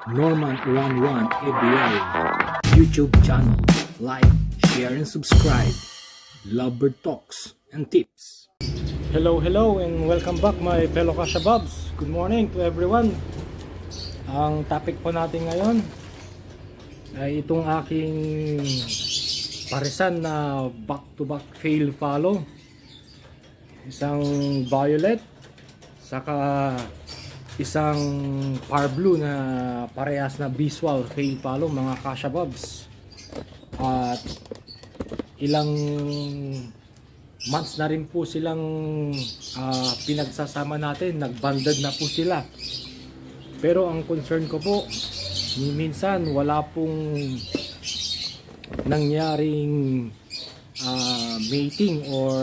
Norman 11 ABL YouTube channel. Like, share, and subscribe. Lovebird Talks and Tips. Hello and welcome back my fellow Kashababs. Good morning to everyone. Ang topic po natin ngayon ay itong aking parisan na back-to-back fail follow. Isang violet saka isang par blue na parehas na visual fail follow mga Kashababs. At ilang months na rin po silang pinagsasama natin, nagbanded na po sila. Pero ang concern ko po, minsan wala pong nangyaring mating or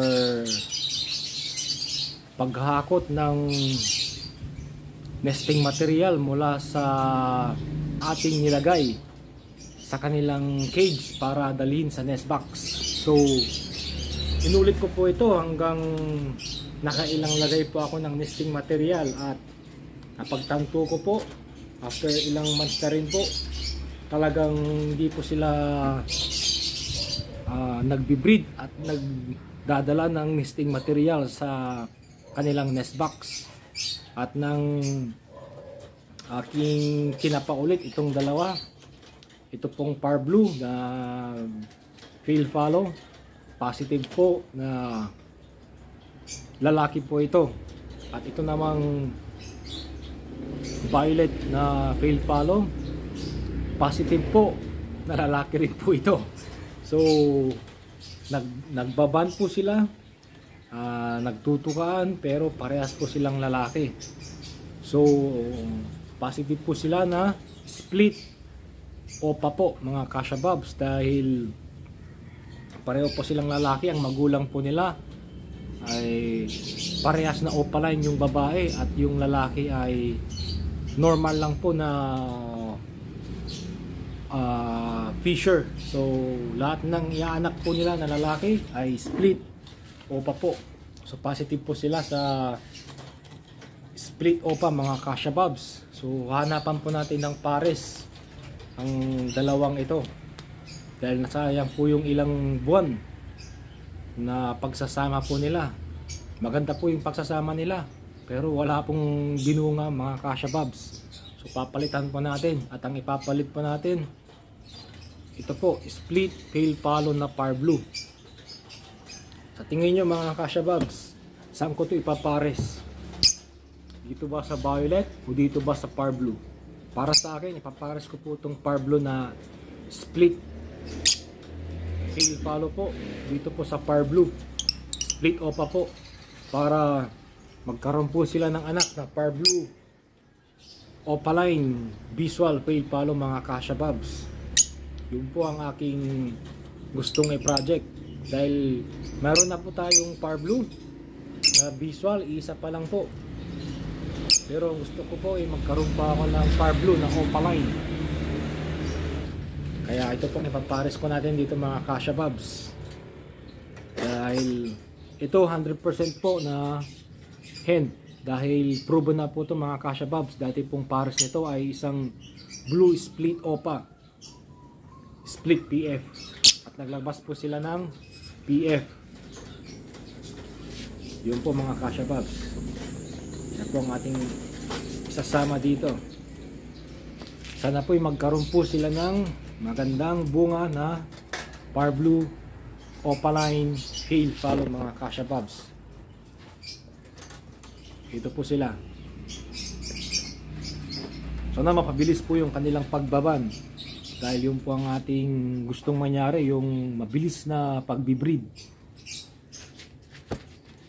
paghakot ng nesting material mula sa ating nilagay sa kanilang cage para dalhin sa nest box. So inulit ko po ito hanggang nakailang lagay po ako ng nesting material, at napagtanto ko po after ilang months na rin po, talagang hindi po sila nagbibreed at nagdadala ng nesting material sa kanilang nest box. At nang aking kinapaulit itong dalawa, ito pong par blue na fail follow, positive po na lalaki po ito. At ito namang violet na fail follow, positive po na lalaki rin po ito. So nagbaban po sila, nagtutukaan, pero parehas po silang lalaki. So positive po sila na split opa po mga Kashababs, dahil pareho po silang lalaki. Ang magulang po nila ay parehas na opaline yung babae, at yung lalaki ay normal lang po na fisher. So lahat ng iaanak po nila na lalaki ay split opa po. So positive po sila sa split opa mga Kashababs. So hanapan po natin ng pares ang dalawang ito, dahil nasayang po yung ilang buwan na pagsasama po nila. Maganda po yung pagsasama nila, pero wala pong binunga mga Kashababs. So papalitan po natin, at ang ipapalit po natin, ito po, split fail follow na par blue. Sa tingin nyo mga Kashababs, saan ko ito ipapares? Dito ba sa violet o dito ba sa par blue? Para sa akin, ipapares ko po itong par blue na split fail follow po dito po sa par blue, split opa po, para magkaroon po sila ng anak na par blue opaline visual fail follow mga Kashababs. Yun po ang aking gustong i-project, dahil meron na po tayong par blue na visual, isa pa lang po. Pero gusto ko po magkaroon pa ako ng par blue na opaline. Kaya ito pong ipapares ko natin dito mga Kashababs, dahil ito 100% po na hen, dahil proven na po ito mga Kashababs. Dati pong pares nito ay isang blue split opa, split PF, at naglabas po sila ng PF. Yun po mga Kashababs, yan po ang ating isasama dito. Sana po magkaroon po sila ng magandang bunga na par blue opaline fail follow mga Kashababs. Ito po sila. Sana mapabilis po yung kanilang pagbaban, dahil yun po ang ating gustong mangyari, yung mabilis na pagbibreed.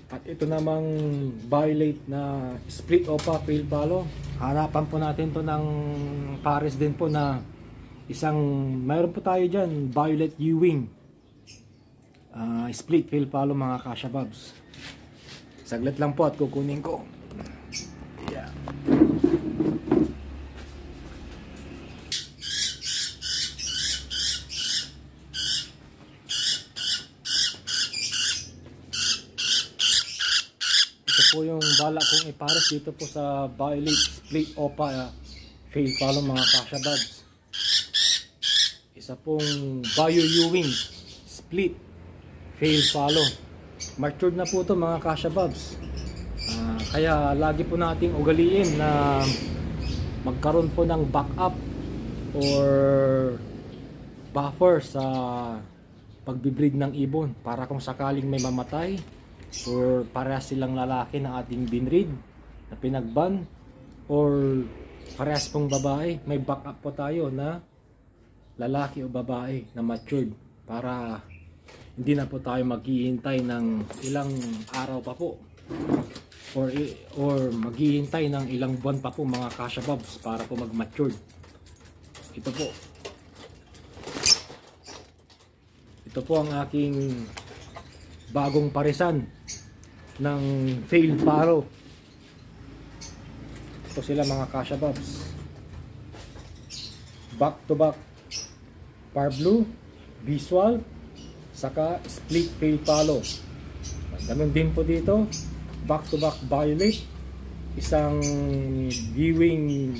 At ito namang violet na split opa fail follow, hanapan po natin to ng pares din po na isang, mayroon po tayo dyan, violet Ewing split fail follow mga Kashababs. Saglit lang po at kukunin ko. Yeah. Ito po yung bala kong ipares dito po sa violet split opa fail follow mga Kasha Bobs. Isa pong Bio Ewing split fail follow. Matured na po to mga Kasha Bobs. Kaya lagi po nating ugaliin na magkaroon po ng backup or buffer sa pagbibreed ng ibon para kung sakaling may mamatay or parehas silang lalaki na ating binreed na pinagban or parehas pong babae, may backup po tayo na lalaki o babae na matured para hindi na po tayo maghihintay ng ilang araw pa po or maghihintay ng ilang buwan pa po mga Kasha Bobs para po mag-matured. Ito po ang aking bagong parisan ng fail follow. Ito sila mga Kasha Bobs. Back to back par blue, visual, saka split fail follow. Ganun din po dito. Back to back violet, isang viewing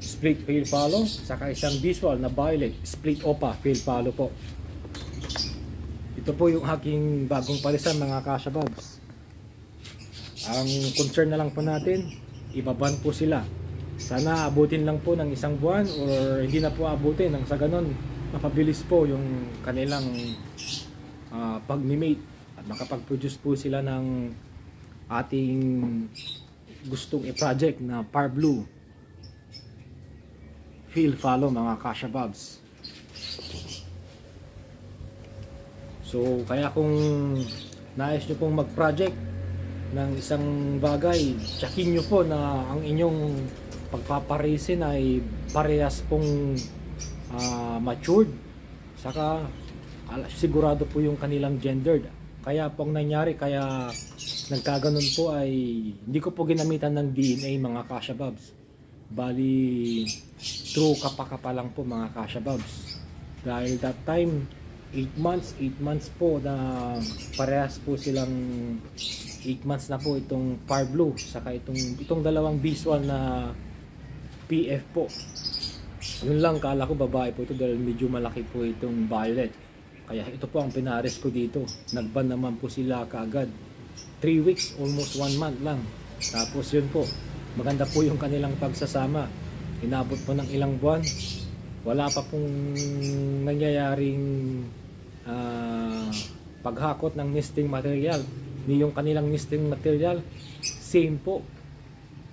split fail follow, saka isang visual na violet split opa fail follow po. Ito po yung aking bagong parisan mga Kasha Bobs. Ang concern na lang po natin, ibaban po sila. Sana abutin lang po ng isang buwan or hindi na po abutin nang sa ganon mapabilis po yung kanilang pag-mate at makapag-produce po sila ng ating gustong i-project na par blue fail follow mga Kasha Bobs. So kaya kung nais nyo pong mag-project ng isang bagay, tsakin nyo po na ang inyong pagpaparisin ay parehas pong matured, saka sigurado po yung kanilang gendered. Kaya pong nangyari, kaya nagkaganon po ay hindi ko po ginamitan ng DNA mga Kasha Bobs. Bali true kapakapa lang po mga Kasha Bobs. Dahil that time 8 months po na parehas po silang 8 months na po itong par blue saka itong dalawang visual na PF po. Yun lang, kala ko babae po ito dahil medyo malaki po itong violet. Kaya ito po ang pinares ko dito. Nagban naman po sila kaagad. 3 weeks, almost 1 month lang. Tapos yun po, maganda po yung kanilang pagsasama. Inabot po ng ilang buwan. Wala pa pong nangyayaring paghakot ng nesting material. Ni yung kanilang nesting material, same po.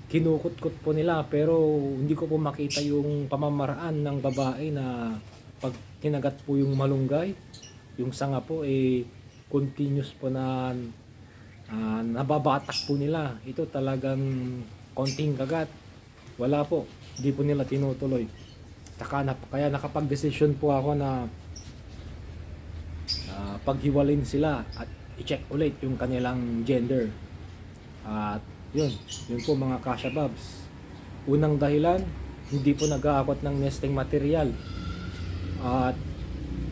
Kinukot-kot po nila pero hindi ko po makita yung pamamaraan ng babae na pag kinagat po yung malunggay, yung sanga po continuous po na nababatak po nila. Ito talagang konting kagat, wala po, hindi po nila tinutuloy. Kaya nakapag-desisyon po ako na paghiwalin sila at i-check ulit yung kanilang gender. At yun po mga Kasha Bobs. Unang dahilan, hindi po nag-aakot ng nesting material. At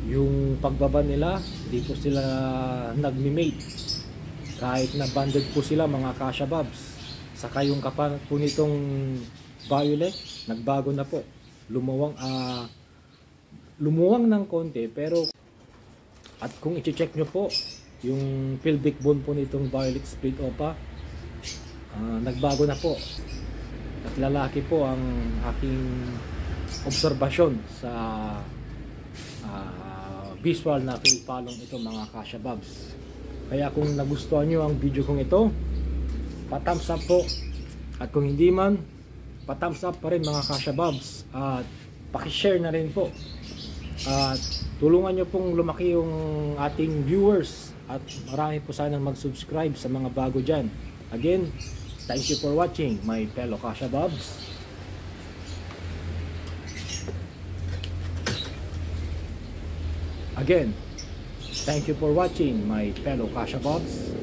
yung pagbaba nila, hindi po sila nagmi-mate. Kahit na banded po sila mga Kasha Bobs. Saka yung kapan po nitong violet, nagbago na po. Lumuwang ng konti pero at kung i-check nyo po yung pelvic bone po nitong violet split opa, nagbago na po at lalaki po ang aking obserbasyon sa visual na fail follow ito mga Kasha Bobs. Kaya kung nagustuhan nyo ang video kong ito, pa-thumbs up po, at kung hindi man, pa-thumbs up pa rin mga Kasha Bobs, at paki-share na rin po at tulungan nyo pong lumaki yung ating viewers at marami po sanang mag-subscribe sa mga bago dyan. Again, thank you for watching my fellow Kasha Bobs. Again, thank you for watching my fellow Kasha Bobs.